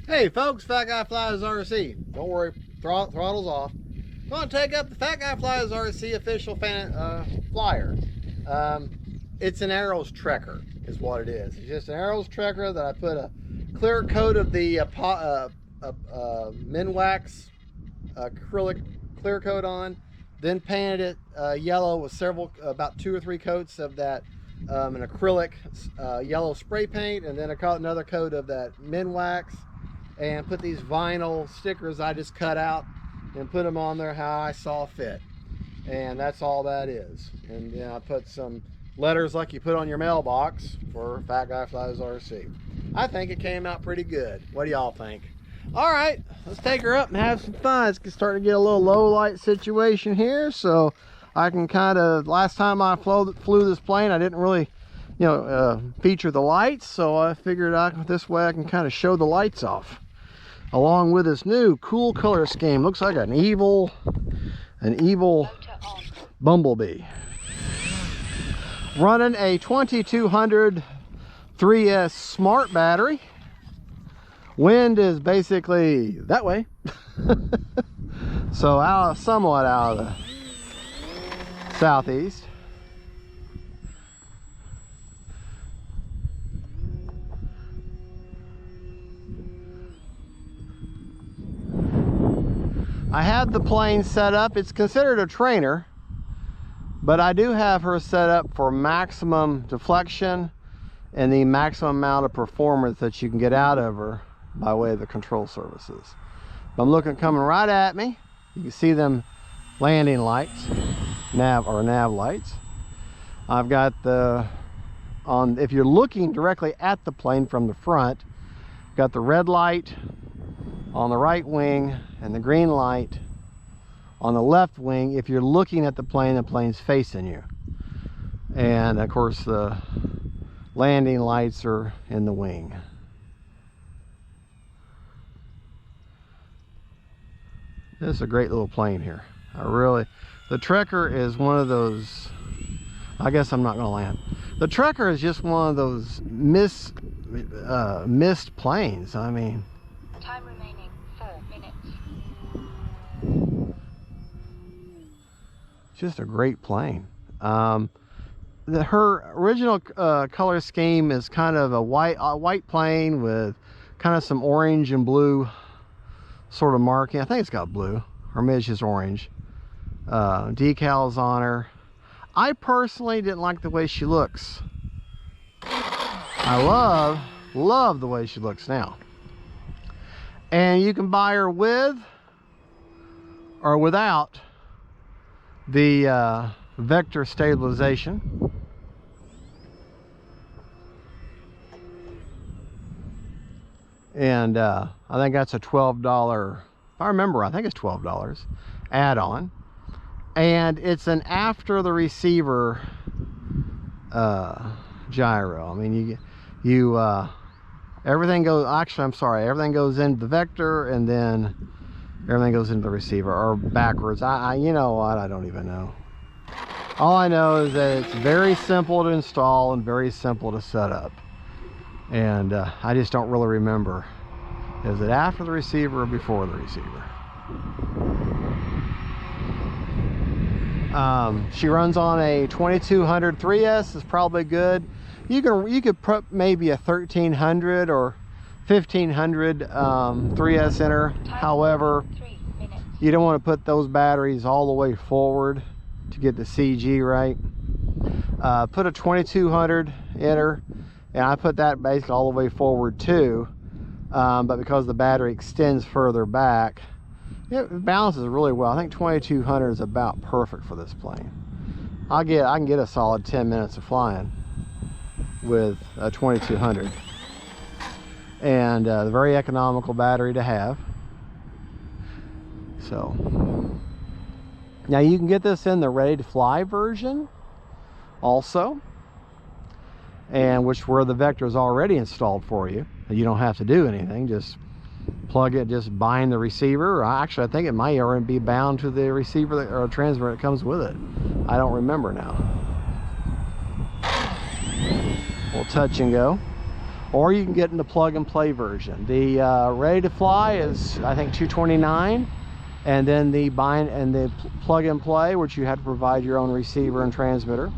Hey folks, Fat Guy Flies RC. Don't worry, throttle's off. I'm going to take up the Fat Guy Flies RC official flyer. It's an Arrows Trekker is what it is. It's just an Arrows Trekker that I put a clear coat of the Minwax acrylic clear coat on, then painted it yellow with about 2 or 3 coats of that an acrylic yellow spray paint, and then another coat of that Minwax, and put these vinyl stickers I just cut out and put them on there how I saw fit. And that's all that is. And then I put some letters like you put on your mailbox for Fat Guy Flies RC. I think it came out pretty good. What do y'all think? All right, let's take her up and have some fun. It's starting to get a little low light situation here, so I can kind of, last time I flew this plane, I didn't really, feature the lights, so I figured this way I can kind of show the lights off, along with this new cool color scheme. Looks like an evil bumblebee. Running a 2200 3S smart battery. Wind is basically that way. So somewhat out of the southeast. I have the plane set up. It's considered a trainer, but I do have her set up for maximum deflection and the maximum amount of performance that you can get out of her by way of the control surfaces. I'm looking coming right at me. You can see them landing lights, nav lights. I've got if you're looking directly at the plane from the front, got the red light on the right wing and the green light on the left wing. If you're looking at the plane's facing you. And of course the landing lights are in the wing. This is a great little plane here. The Trekker is one of those, I guess I'm not gonna land. The Trekker is just one of those missed planes. I mean, time remaining 4 minutes. Just a great plane. Her original color scheme is kind of a white plane with kind of some orange and blue sort of marking. I think it's got blue, or maybe it's just orange. Decals on her. I personally didn't like the way she looks. I love the way she looks now. And you can buy her with or without the vector stabilization. And I think that's a $12, if I remember, I think it's $12 add-on. And it's an after the receiver gyro. I mean, everything goes, actually, I'm sorry, everything goes into the vector and then everything goes into the receiver, or backwards. You know what, I don't even know. All I know is that it's very simple to install and very simple to set up. And I just don't really remember. Is it after the receiver or before the receiver? She runs on a 2200 3S, is probably good. You could put maybe a 1300 or 1500 3S in her. However, you don't want to put those batteries all the way forward to get the CG right. Put a 2200 in her, and I put that basically all the way forward too, but because the battery extends further back, it balances really well. I think 2200 is about perfect for this plane. I can get a solid 10 minutes of flying with a 2200, and a very economical battery to have. So now you can get this in the ready to fly version also, and where the vector is already installed for you. You don't have to do anything, just plug it, just bind the receiver. Actually, I think it might already be bound to the receiver or transmitter that comes with it. I don't remember now. We'll touch and go. or you can get in the plug and play version. The ready to fly is, I think, $229, and then the plug and play, which you have to provide your own receiver and transmitter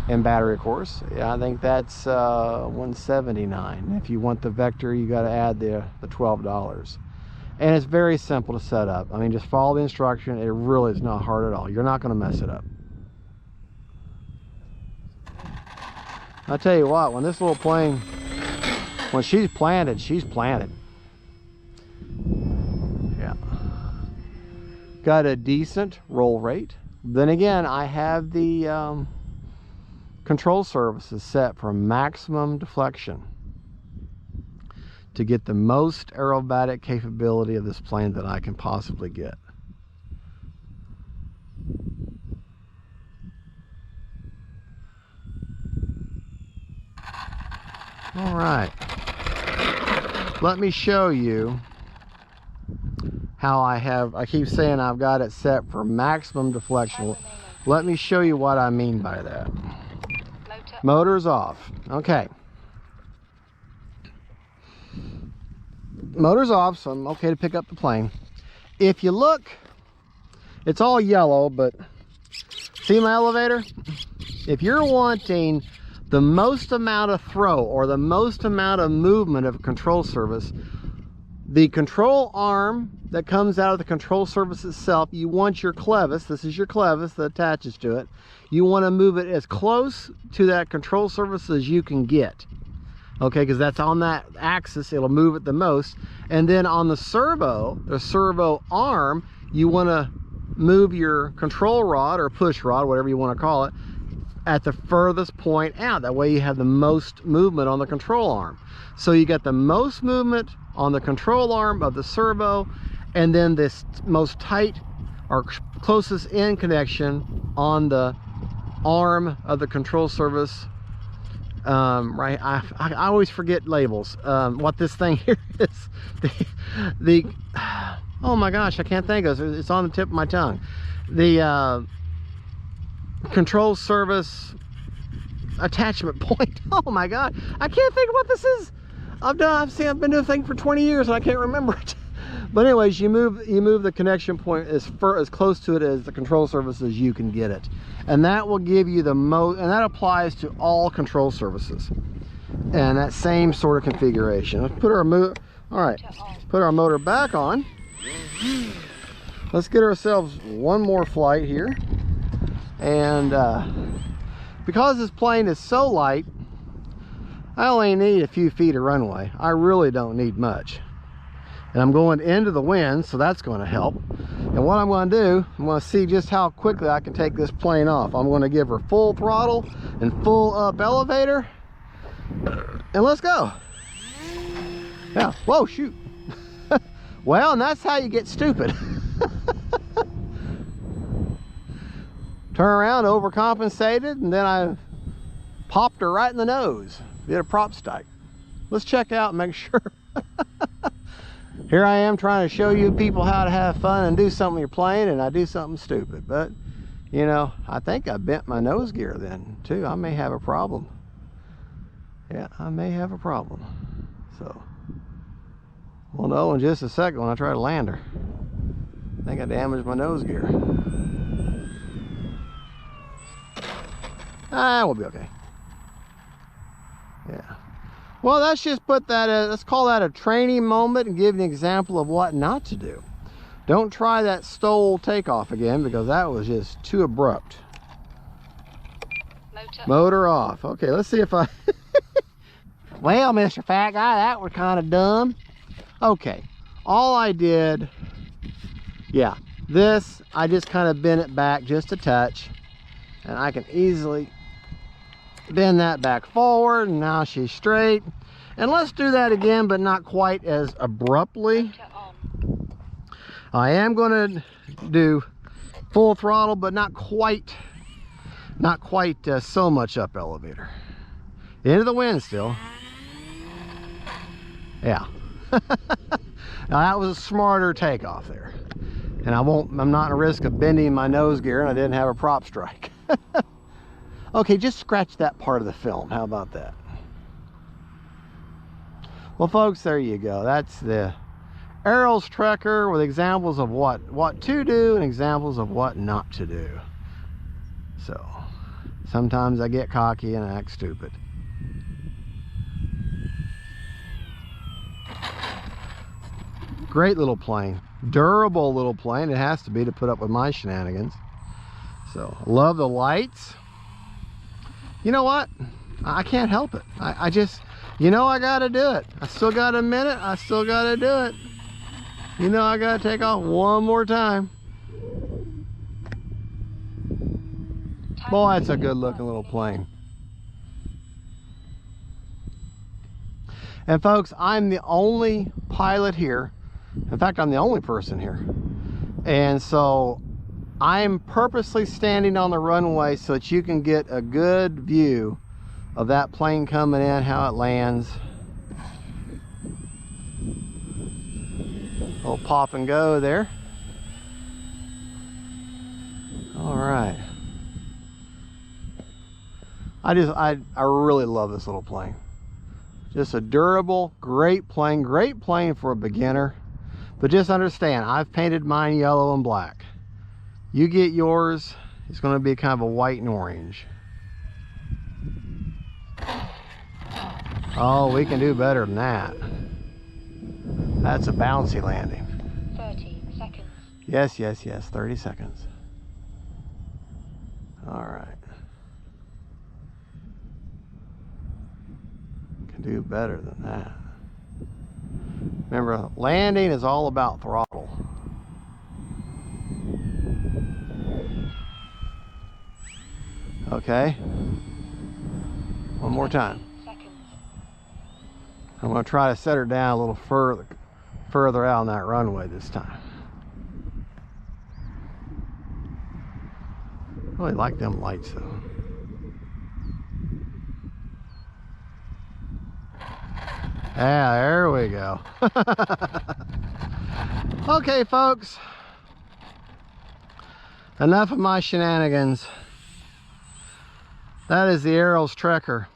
and battery, of course. Yeah, I think that's $179. If you want the Vector, you got to add the $12. And it's very simple to set up. I mean, just follow the instruction. It really is not hard at all. You're not going to mess it up. I tell you what, when this little plane, when she's planted, she's planted. Yeah. Got a decent roll rate. Then again, I have the control surfaces set for maximum deflection to get the most aerobatic capability of this plane that I can possibly get. All right, let me show you how I keep saying I've got it set for maximum deflection. Let me show you what I mean by that. Motor's off. Okay. Motor's off, so I'm okay to pick up the plane. If you look, it's all yellow, but see my elevator? If you're wanting the most amount of throw or the most amount of movement of a control surface, the control arm that comes out of the control surface itself, you want your clevis, this is your clevis that attaches to it, you want to move it as close to that control surface as you can get. Okay, because that's on that axis, it'll move it the most. And then on the servo arm, you want to move your control rod or push rod, whatever you want to call it, at the furthest point out. That way you have the most movement on the control arm. So you get the most movement on the control arm of the servo, and then this most tight or closest in connection on the arm of the control surface. Right, I always forget labels. What this thing here is, the oh my gosh, I can't think of it. It's on the tip of my tongue. The control surface attachment point. Oh my god, I can't think of what this is. I've been doing a thing for 20 years and I can't remember it. But anyways, you move the connection point as close to it as the control surface as you can get it, and that will give you the most. And that applies to all control surfaces, and that same sort of configuration. Let's put our put our motor back on. Let's get ourselves one more flight here, and because this plane is so light, I only need a few feet of runway. I really don't need much. And I'm going into the wind, so that's going to help. And what I'm going to do, I'm going to see just how quickly I can take this plane off. I'm going to give her full throttle and full up elevator, and let's go. Yeah, whoa, shoot. Well, and that's how you get stupid. Turn around, overcompensated, and then I popped her right in the nose. Did a prop strike. Let's check out and make sure. Here I am trying to show you people how to have fun and do something you're playing, and I do something stupid. But, you know, I think I bent my nose gear then, too. I may have a problem. Yeah, I may have a problem. So, we'll know in just a second when I try to land her. I think I damaged my nose gear. We'll be okay. Yeah. Well, let's just put that, let's call that a training moment and give an example of what not to do. Don't try that stole takeoff again, because that was just too abrupt. Motor off. Okay, let's see if I... Well, Mr. Fat Guy, that was kind of dumb. Okay, all I did... Yeah, this, I just kind of bent it back just a touch. And I can easily bend that back forward, and now she's straight. And let's do that again, but not quite as abruptly. I am going to do full throttle, but not quite so much up elevator. Into the wind still. Yeah. Now that was a smarter takeoff there. And I'm not at risk of bending my nose gear, and I didn't have a prop strike. Okay, just scratch that part of the film. How about that? Well, folks, there you go. That's the Arrows Trekker with examples of what to do and examples of what not to do. So sometimes I get cocky and act stupid. Great little plane, durable little plane. It has to be to put up with my shenanigans. So love the lights. You know what? I can't help it. I just, you know, I gotta do it. I still got a minute. I still gotta do it. You know, I gotta take off one more time. Boy, that's a good looking little plane. And folks, I'm the only pilot here. In fact, I'm the only person here. And so I'm purposely standing on the runway so that you can get a good view of that plane coming in, how it lands. A little pop and go there. All right. I really love this little plane. Just a durable, great plane for a beginner. But just understand, I've painted mine yellow and black. You get yours, it's going to be kind of a white and orange. Oh, we can do better than that. That's a bouncy landing. 30 seconds. Yes, yes, yes, 30 seconds. All right. Can do better than that. Remember, landing is all about throttle. Okay. One more time. I'm going to try to set her down a little further out on that runway this time. Really like them lights though. Yeah, there we go. Okay, folks. Enough of my shenanigans. That is the Arrows Trekker.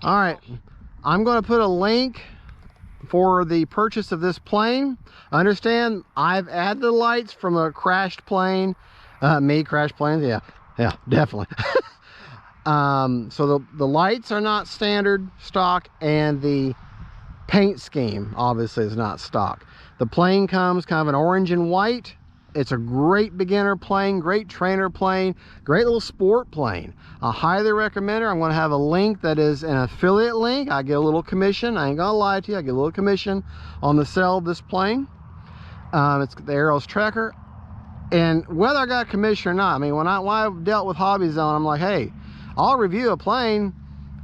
All right. I'm going to put a link for the purchase of this plane. Understand, I've added the lights from a crashed plane. Me crash planes? Yeah, definitely. So the lights are not standard stock, and the paint scheme obviously is not stock. The plane comes kind of an orange and white. It's a great beginner plane, great trainer plane, great little sport plane. I highly recommend her. I'm going to have a link that is an affiliate link. I get a little commission. I ain't gonna lie to you, I get a little commission on the sale of this plane. It's the Arrows Trekker. And whether I got a commission or not, I mean, when I dealt with Hobby Zone, I'm like, hey, I'll review a plane,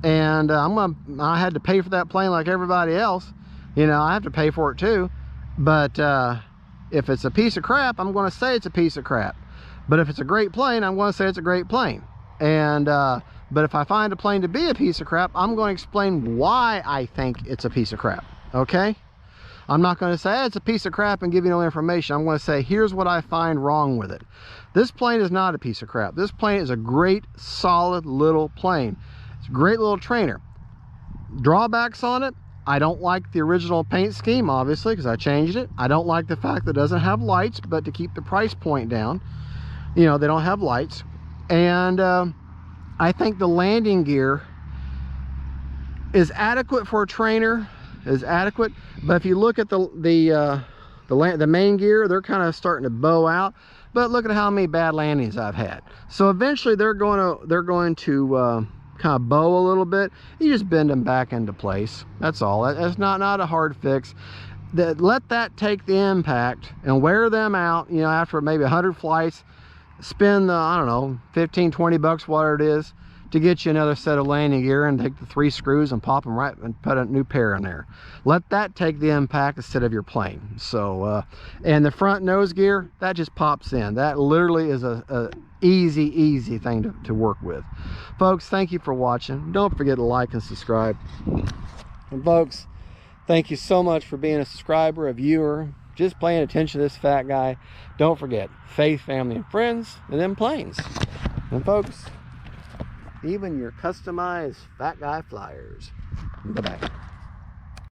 and I had to pay for that plane like everybody else. You know, I have to pay for it too. But if it's a piece of crap, I'm going to say it's a piece of crap. But if it's a great plane, I'm going to say it's a great plane. And but if I find a plane to be a piece of crap, I'm going to explain why I think it's a piece of crap. Okay? I'm not going to say, hey, it's a piece of crap and give you no information. I'm going to say, here's what I find wrong with it. This plane is not a piece of crap. This plane is a great, solid little plane. It's a great little trainer. Drawbacks on it: I don't like the original paint scheme, obviously, because I changed it. I don't like the fact that it doesn't have lights, but to keep the price point down, you know, they don't have lights. And I think the landing gear is adequate for a trainer, is adequate. But if you look at the main gear, they're kind of starting to bow out. But look at how many bad landings I've had. So eventually they're going to kind of bow a little bit. You just bend them back into place. That's all. That's not a hard fix. Let that take the impact and wear them out. You know, after maybe 100 flights, spend the, I don't know, 15, 20 bucks, whatever it is, to get you another set of landing gear, and take the 3 screws and pop them right and put a new pair in there. Let that take the impact instead of your plane. So and the front nose gear, that just pops in. That literally is a easy thing to work with. Folks, thank you for watching. Don't forget to like and subscribe. And folks, thank you so much for being a subscriber, a viewer, just paying attention to this fat guy. Don't forget, faith, family, and friends, and then planes. And folks, even your customized fat guy flyers. Bye-bye.